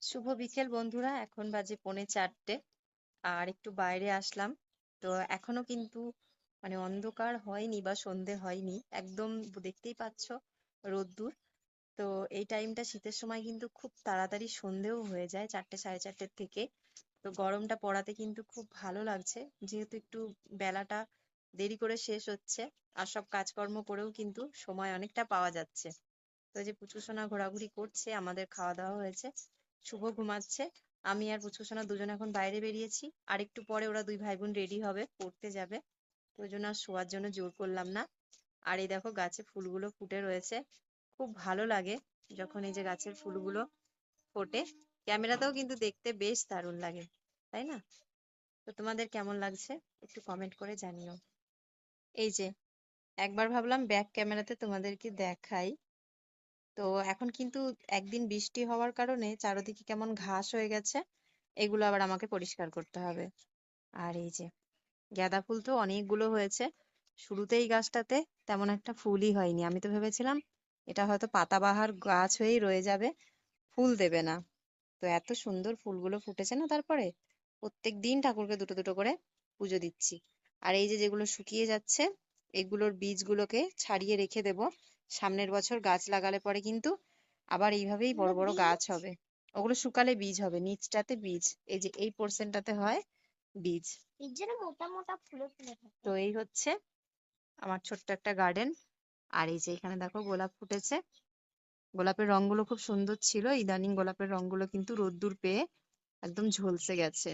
শুভ বিকেল বন্ধুরা, এখন বাজে 3:45। আর একটু বাইরে আসলাম। তো এখনো কিন্তু অন্ধকার হয়নি বা সন্ধে হয়নি, একদম দেখতেই পাচ্ছ রোদ্দুর। তো এই টাইমটা শীতের সময় কিন্তু খুব তাড়াতাড়ি সন্ধেও হয়ে যায়, 4টে সাড়ে 4টের থেকে। তো গরমটা পড়াতে কিন্তু খুব ভালো লাগছে, যেহেতু একটু বেলাটা দেরি করে শেষ হচ্ছে। আর সব কাজকর্ম করেও কিন্তু সময় অনেকটা পাওয়া যাচ্ছে। তো এই যে পুচকুসোনা ঘোরাঘুরি করছে, আমাদের খাওয়া দাওয়া হয়েছে, শুভ ঘুমাচ্ছে। আমি আর পুচকুসোনা দুজন এখন বাইরে বেরিয়েছি, আর একটু পরে ওরা দুই ভাই বোন রেডি হবে, পড়তে যাবে। তো ওই জন্য আর শোয়ার জন্য জোর করলাম না। আর এই দেখো গাছে ফুলগুলো ফুটে রয়েছে, খুব ভালো লাগে যখন এই যে গাছের ফুলগুলো ফোটে। ক্যামেরাতেও কিন্তু দেখতে বেশ দারুণ লাগে, তাই না? তো তোমাদের কেমন লাগছে একটু কমেন্ট করে জানিও। এই যে একবার ভাবলাম ব্যাক ক্যামেরাতে তোমাদেরকে দেখাই। তো এখন কিন্তু একদিন বৃষ্টি হওয়ার কারণে চারদিকে কেমন ঘাস হয়ে গেছে, এগুলো আবার আমাকে পরিষ্কার করতে হবে। আর এই যে গাঁদা ফুল তো অনেকগুলো হয়েছে। শুরুতেই গাছটাতে তেমন একটা ফুলই হয়নি, আমি তো ভেবেছিলাম এটা হয়তো পাতাবাহার গাছ হয়েই রয়ে যাবে, ফুল দেবে না। তো এত সুন্দর ফুলগুলো ফুটেছে না, তারপরে প্রত্যেক দিন ঠাকুরকে দুটো দুটো করে পুজো দিচ্ছি। আর এই যে যেগুলো শুকিয়ে যাচ্ছে, এগুলোর বীজগুলোকে ছাড়িয়ে রেখে দেব, সামনের বছর গাছ লাগালে পরে কিন্তু আবার এইভাবেই বড় বড় গাছ হবে। ওগুলো শুকালে বীজ হবে, নিচটাতে বীজ, এই যে এই পোর্শনটাতে হয় বীজ। মোটা মোটা ফুলে ফুলে থাকে। তো এই হচ্ছে আমার ছোট্ট একটা গার্ডেন। আর এই যে এখানে দেখো গোলাপ ফুটেছে। গোলাপের রংগুলো খুব সুন্দর ছিল, ইদানিং গোলাপের রংগুলো কিন্তু রোদ্দুর পেয়ে একদম ঝলসে গেছে।